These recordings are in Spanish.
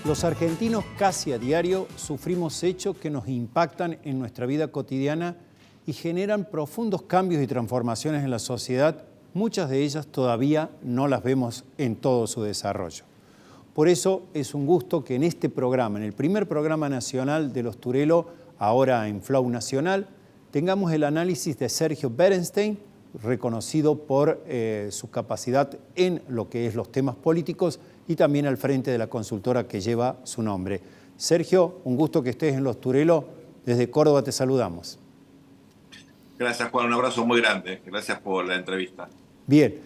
Los argentinos casi a diario sufrimos hechos que nos impactan en nuestra vida cotidiana y generan profundos cambios y transformaciones en la sociedad. Muchas de ellas todavía no las vemos en todo su desarrollo. Por eso es un gusto que en este programa, en el primer programa nacional de los Turelo, ahora en Flow Nacional, tengamos el análisis de Sergio Berenstein, reconocido por su capacidad en lo que es los temas políticos y también al frente de la consultora que lleva su nombre. Sergio, un gusto que estés en los Turelo. Desde Córdoba te saludamos. Gracias, Juan. Un abrazo muy grande. Gracias por la entrevista. Bien.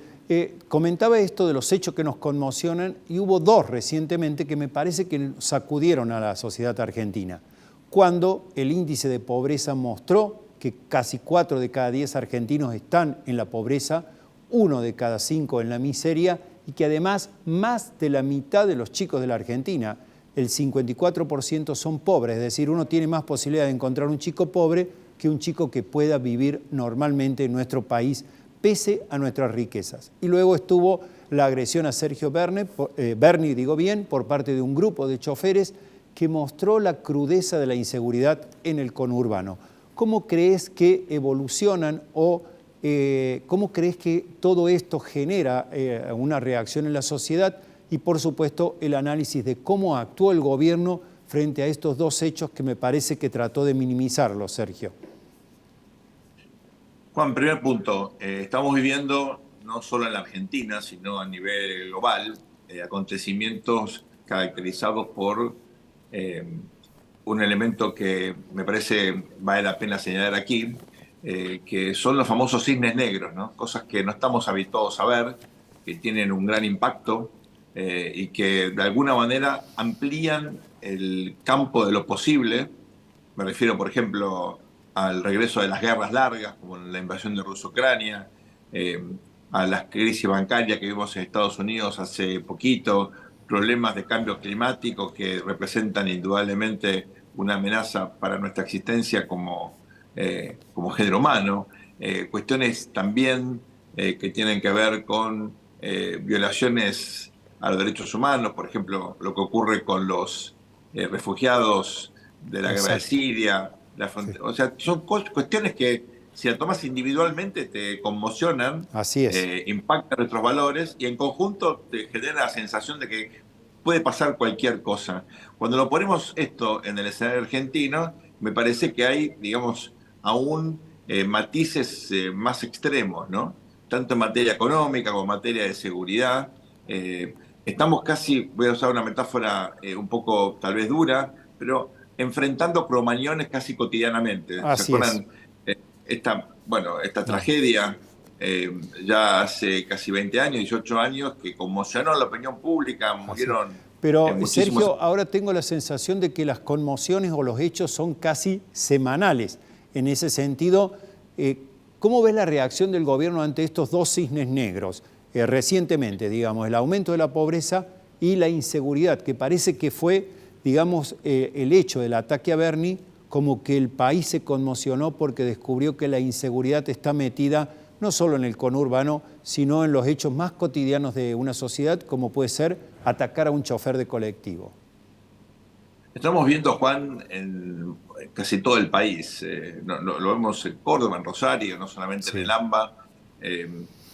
Comentaba esto de los hechos que nos conmocionan y hubo dos recientemente que me parece que sacudieron a la sociedad argentina. Cuando el índice de pobreza mostró que casi 4 de cada 10 argentinos están en la pobreza, 1 de cada 5 en la miseria y que además más de la mitad de los chicos de la Argentina, el 54% son pobres, es decir, uno tiene más posibilidad de encontrar un chico pobre que un chico que pueda vivir normalmente en nuestro país pese a nuestras riquezas. Y luego estuvo la agresión a Sergio Berni, por parte de un grupo de choferes que mostró la crudeza de la inseguridad en el conurbano. ¿Cómo crees que evolucionan o cómo crees que todo esto genera una reacción en la sociedad? Y por supuesto el análisis de cómo actuó el gobierno frente a estos dos hechos que me parece que trató de minimizarlos, Sergio. Juan, primer punto, estamos viviendo no solo en la Argentina, sino a nivel global, acontecimientos caracterizados por un elemento que me parece vale la pena señalar aquí, que son los famosos cisnes negros, ¿no? Cosas que no estamos habituados a ver, que tienen un gran impacto y que de alguna manera amplían el campo de lo posible. Me refiero, por ejemplo, al regreso de las guerras largas, como la invasión de Rusia-Ucrania, a las crisis bancarias que vimos en Estados Unidos hace poquito, problemas de cambio climático que representan indudablemente una amenaza para nuestra existencia como género humano, cuestiones también que tienen que ver con violaciones a los derechos humanos, por ejemplo, lo que ocurre con los refugiados de la guerra de Siria. O sea, son cuestiones que si las tomas individualmente te conmocionan, Así es. Impactan nuestros valores y en conjunto te genera la sensación de que puede pasar cualquier cosa. Cuando lo ponemos esto en el escenario argentino, me parece que hay, digamos, aún matices más extremos, ¿no? Tanto en materia económica como en materia de seguridad. Estamos casi, voy a usar una metáfora un poco tal vez dura, pero enfrentando cromañones casi cotidianamente. Así ¿Se acuerdan? Esta tragedia ya hace casi 20 años, 18 años, que conmocionó a la opinión pública, murieron. Pero Sergio, ahora tengo la sensación de que las conmociones o los hechos son casi semanales. En ese sentido, ¿cómo ves la reacción del gobierno ante estos dos cisnes negros? Recientemente, digamos, el aumento de la pobreza y la inseguridad, que parece que fue, digamos, el hecho del ataque a Berni, como que el país se conmocionó porque descubrió que la inseguridad está metida no solo en el conurbano, sino en los hechos más cotidianos de una sociedad, como puede ser atacar a un chofer de colectivo. Estamos viendo, Juan, en casi todo el país. Lo vemos en Córdoba, en Rosario, no solamente en el AMBA,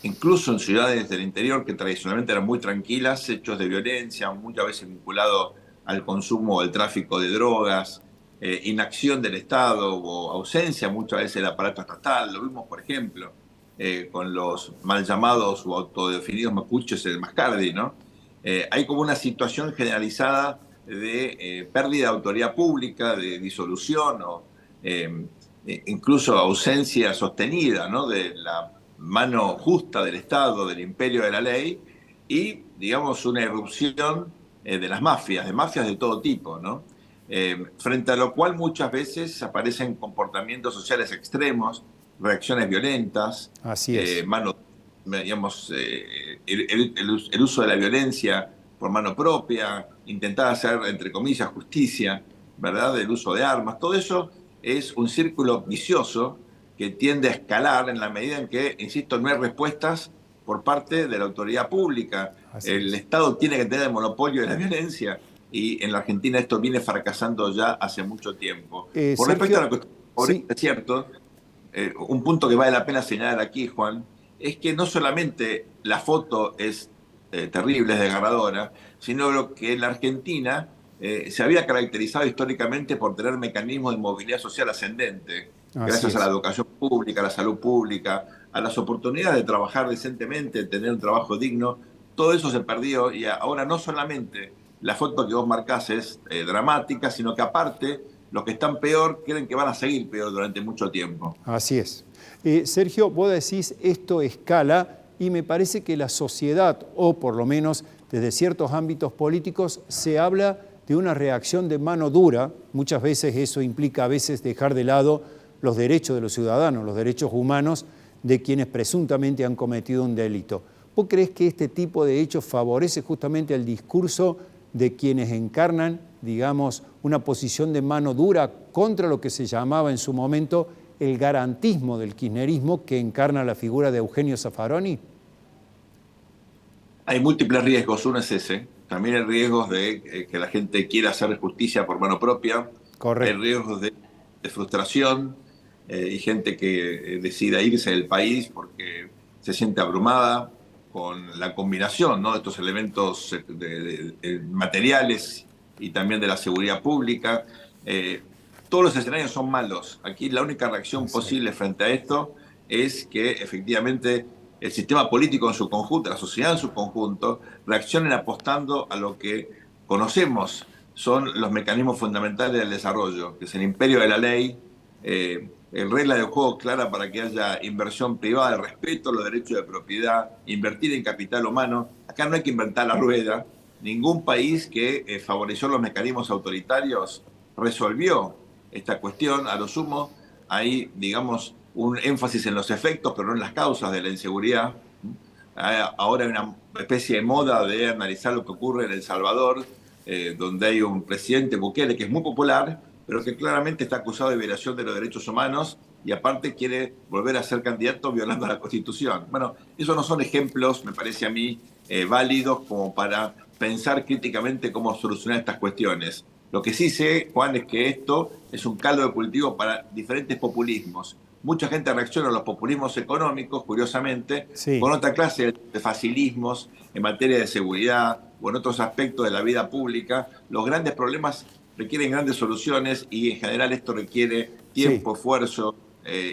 incluso en ciudades del interior que tradicionalmente eran muy tranquilas, hechos de violencia, muchas veces vinculados al consumo o al tráfico de drogas, inacción del Estado o ausencia muchas veces del aparato estatal. Lo vimos, por ejemplo, con los mal llamados o autodefinidos mapuches en el Mascardi, ¿no? Hay como una situación generalizada de pérdida de autoridad pública, de disolución o incluso ausencia sostenida, ¿no?, de la mano justa del Estado, del imperio de la ley y, digamos, una irrupción de las mafias, de todo tipo, ¿no? Frente a lo cual muchas veces aparecen comportamientos sociales extremos, reacciones violentas, Así es. El uso de la violencia por mano propia, intentar hacer, entre comillas, justicia, ¿verdad?, del uso de armas. Todo eso es un círculo vicioso que tiende a escalar en la medida en que, insisto, no hay respuestas por parte de la autoridad pública. El Estado tiene que tener el monopolio de la violencia y en la Argentina esto viene fracasando ya hace mucho tiempo. Por Sergio, respecto a la cuestión de pobreza, sí, es cierto, un punto que vale la pena señalar aquí, Juan, es que no solamente la foto es terrible, es desgarradora, sino lo que en la Argentina se había caracterizado históricamente por tener mecanismos de movilidad social ascendente, así gracias a la es. educación pública, a la salud pública, a las oportunidades de trabajar decentemente, tener un trabajo digno. Todo eso se perdió y ahora no solamente la foto que vos marcás es dramática, sino que aparte los que están peor creen que van a seguir peor durante mucho tiempo. Así es. Sergio, vos decís esto escala y me parece que la sociedad, o por lo menos desde ciertos ámbitos políticos, se habla de una reacción de mano dura. Muchas veces eso implica a veces dejar de lado los derechos de los ciudadanos, los derechos humanos de quienes presuntamente han cometido un delito. ¿Vos creés que este tipo de hechos favorece justamente el discurso de quienes encarnan, digamos, una posición de mano dura contra lo que se llamaba en su momento el garantismo del kirchnerismo que encarna la figura de Eugenio Zaffaroni? Hay múltiples riesgos, uno es ese. También hay riesgos de que la gente quiera hacer justicia por mano propia. Hay Correcto. riesgos de frustración y gente que decida irse del país porque se siente abrumada con la combinación, ¿no?, de estos elementos materiales y también de la seguridad pública. Todos los escenarios son malos. Aquí la única reacción Exacto. posible frente a esto es que efectivamente el sistema político en su conjunto, la sociedad en su conjunto, reaccionen apostando a lo que conocemos son los mecanismos fundamentales del desarrollo, que es el imperio de la ley, el regla de juego clara para que haya inversión privada, el respeto a los derechos de propiedad, invertir en capital humano. Acá no hay que inventar la rueda. Ningún país que favoreció los mecanismos autoritarios resolvió esta cuestión. A lo sumo hay, digamos, un énfasis en los efectos, pero no en las causas de la inseguridad. Ahora hay una especie de moda de analizar lo que ocurre en El Salvador, donde hay un presidente, Bukele, que es muy popular, pero que claramente está acusado de violación de los derechos humanos y aparte quiere volver a ser candidato violando la Constitución. Bueno, esos no son ejemplos, me parece a mí, válidos como para pensar críticamente cómo solucionar estas cuestiones. Lo que sí sé, Juan, es que esto es un caldo de cultivo para diferentes populismos. Mucha gente reacciona a los populismos económicos, curiosamente, Sí. con otra clase de facilismos en materia de seguridad o en otros aspectos de la vida pública. Los grandes problemas requieren grandes soluciones y en general esto requiere Sí. tiempo, esfuerzo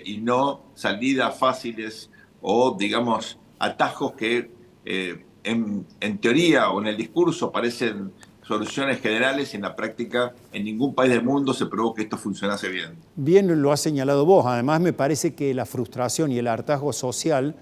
y no salidas fáciles o, digamos, atajos que en teoría o en el discurso parecen soluciones generales y en la práctica en ningún país del mundo se probó que esto funcionase bien. Bien lo has señalado vos. Además, me parece que la frustración y el hartazgo social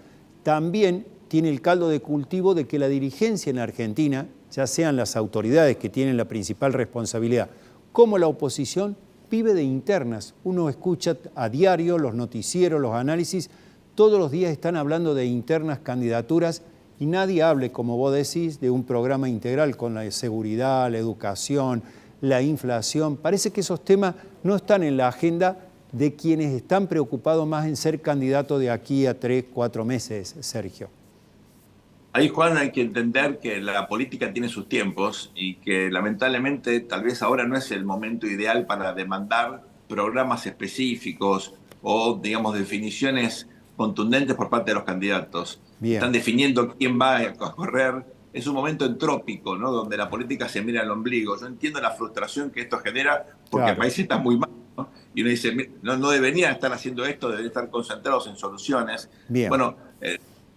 también tiene el caldo de cultivo de que la dirigencia en Argentina, ya sean las autoridades que tienen la principal responsabilidad, como la oposición, vive de internas. Uno escucha a diario los noticieros, los análisis, todos los días están hablando de internas, candidaturas, y nadie hable, como vos decís, de un programa integral con la seguridad, la educación, la inflación. Parece que esos temas no están en la agenda de quienes están preocupados más en ser candidato de aquí a 3, 4 meses, Sergio. Ahí, Juan, hay que entender que la política tiene sus tiempos y que lamentablemente tal vez ahora no es el momento ideal para demandar programas específicos o, digamos, definiciones contundentes por parte de los candidatos. Bien, Están definiendo quién va a correr. Es un momento entrópico, ¿no?, donde la política se mira al ombligo. Yo entiendo la frustración que esto genera porque el claro, país está muy mal, ¿no? Y uno dice, no deberían estar haciendo esto, deberían estar concentrados en soluciones. bien. Bueno,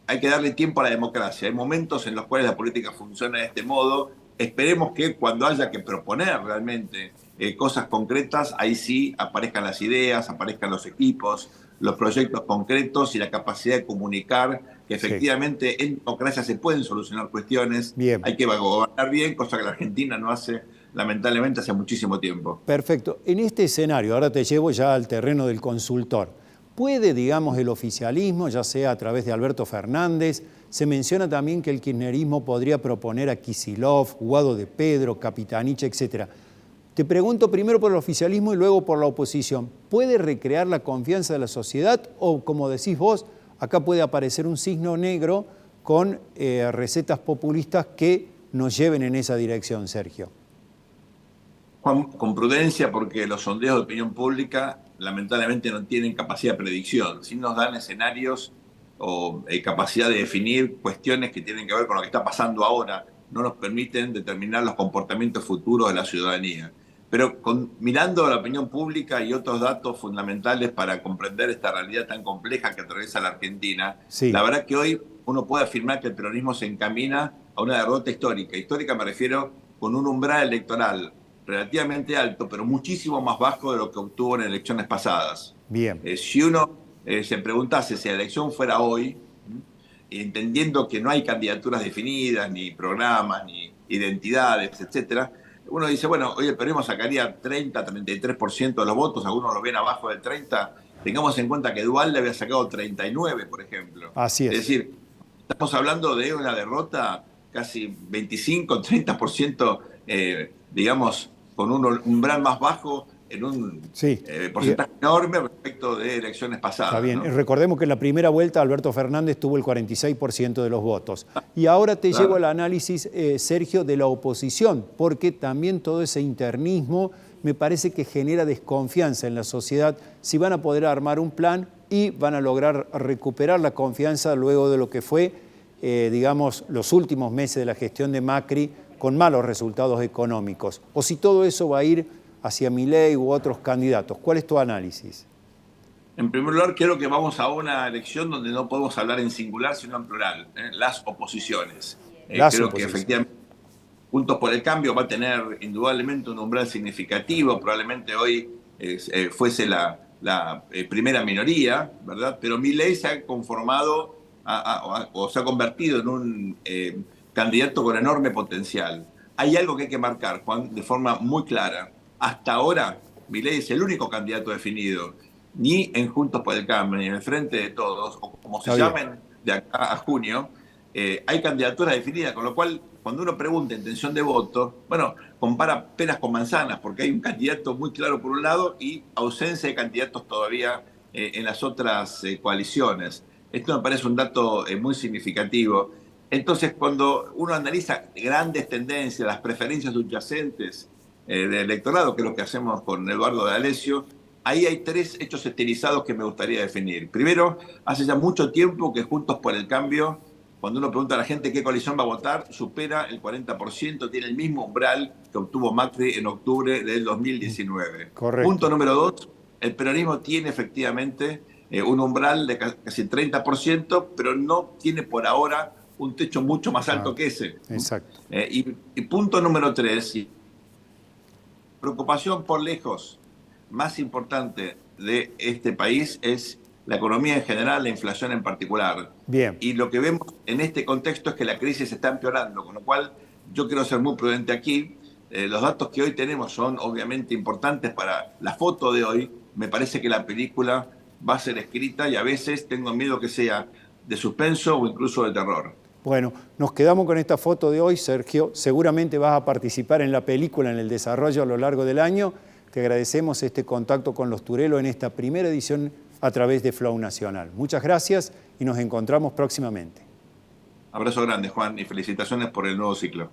hay que darle tiempo a la democracia. Hay momentos en los cuales la política funciona de este modo. Esperemos que cuando haya que proponer realmente cosas concretas, ahí sí aparezcan las ideas, aparezcan los equipos, los proyectos concretos y la capacidad de comunicar que Sí, efectivamente en democracia se pueden solucionar cuestiones. bien. Hay que gobernar bien, cosa que la Argentina no hace lamentablemente hace muchísimo tiempo. Perfecto. En este escenario, ahora te llevo ya al terreno del consultor. ¿Puede, digamos, el oficialismo, ya sea a través de Alberto Fernández, se menciona también que el kirchnerismo podría proponer a Kicillof, Guado de Pedro, Capitanich, etcétera? Te pregunto primero por el oficialismo y luego por la oposición. ¿Puede recrear la confianza de la sociedad o, como decís vos, acá puede aparecer un signo negro con recetas populistas que nos lleven en esa dirección, Sergio? Juan, con prudencia, porque los sondeos de opinión pública lamentablemente no tienen capacidad de predicción, sí nos dan escenarios o capacidad de definir cuestiones que tienen que ver con lo que está pasando ahora, no nos permiten determinar los comportamientos futuros de la ciudadanía. Pero mirando la opinión pública y otros datos fundamentales para comprender esta realidad tan compleja que atraviesa la Argentina, Sí, la verdad que hoy uno puede afirmar que el peronismo se encamina a una derrota histórica. Histórica me refiero con un umbral electoral relativamente alto, pero muchísimo más bajo de lo que obtuvo en elecciones pasadas. bien. Si uno se preguntase si la elección fuera hoy, entendiendo que no hay candidaturas definidas, ni programas, ni identidades, etcétera, uno dice, bueno, hoy el peronismo sacaría 30, 33% de los votos, algunos lo ven abajo del 30%, tengamos en cuenta que Duhalde había sacado 39, por ejemplo. Así Es es. decir, estamos hablando de una derrota casi 25, 30%, digamos, con un umbral más bajo en un Sí. porcentaje enorme respecto de elecciones Está pasadas, bien. ¿no? Recordemos que en la primera vuelta Alberto Fernández tuvo el 46% de los votos. Y ahora te llevo Claro. al análisis, Sergio, de la oposición, porque también todo ese internismo me parece que genera desconfianza en la sociedad si van a poder armar un plan y van a lograr recuperar la confianza luego de lo que fue, digamos, los últimos meses de la gestión de Macri con malos resultados económicos. O si todo eso va a ir hacia Milei u otros candidatos. ¿Cuál es tu análisis? En primer lugar, creo que vamos a una elección donde no podemos hablar en singular, sino en plural, las oposiciones. Las Creo que oposiciones. efectivamente Juntos por el Cambio va a tener indudablemente un umbral significativo, probablemente hoy fuese la primera minoría, ¿verdad? Pero Milei se ha conformado o se ha convertido en un candidato con enorme potencial. Hay algo que hay que marcar, Juan, de forma muy clara. Hasta ahora, Milei es el único candidato definido, ni en Juntos por el Cambio, ni en el Frente de Todos, o como se Está bien. llamen de acá a junio, hay candidaturas definidas, con lo cual, cuando uno pregunta intención de voto, bueno, compara peras con manzanas, porque hay un candidato muy claro por un lado y ausencia de candidatos todavía en las otras coaliciones. Esto me parece un dato muy significativo. Entonces, cuando uno analiza grandes tendencias, las preferencias subyacentes del electorado, que es lo que hacemos con Eduardo D'Alessio, ahí hay tres hechos estilizados que me gustaría definir. Primero, hace ya mucho tiempo que Juntos por el Cambio, cuando uno pregunta a la gente qué coalición va a votar, supera el 40%, tiene el mismo umbral que obtuvo Macri en octubre del 2019. Punto Correcto. número dos, el peronismo tiene efectivamente un umbral de casi el 30%, pero no tiene por ahora un techo mucho más Ah, alto que ese. exacto. Y punto número tres, preocupación por lejos más importante de este país es la economía en general, la inflación en particular. Bien. Y lo que vemos en este contexto es que la crisis está empeorando, con lo cual yo quiero ser muy prudente aquí. Los datos que hoy tenemos son obviamente importantes para la foto de hoy. Me parece que la película va a ser escrita y a veces tengo miedo que sea de suspenso o incluso de terror. Bueno, nos quedamos con esta foto de hoy, Sergio. Seguramente vas a participar en la película, en el desarrollo a lo largo del año. Te agradecemos este contacto con los Turelo en esta primera edición a través de Flow Nacional. Muchas gracias y nos encontramos próximamente. Abrazo grande, Juan, y felicitaciones por el nuevo ciclo.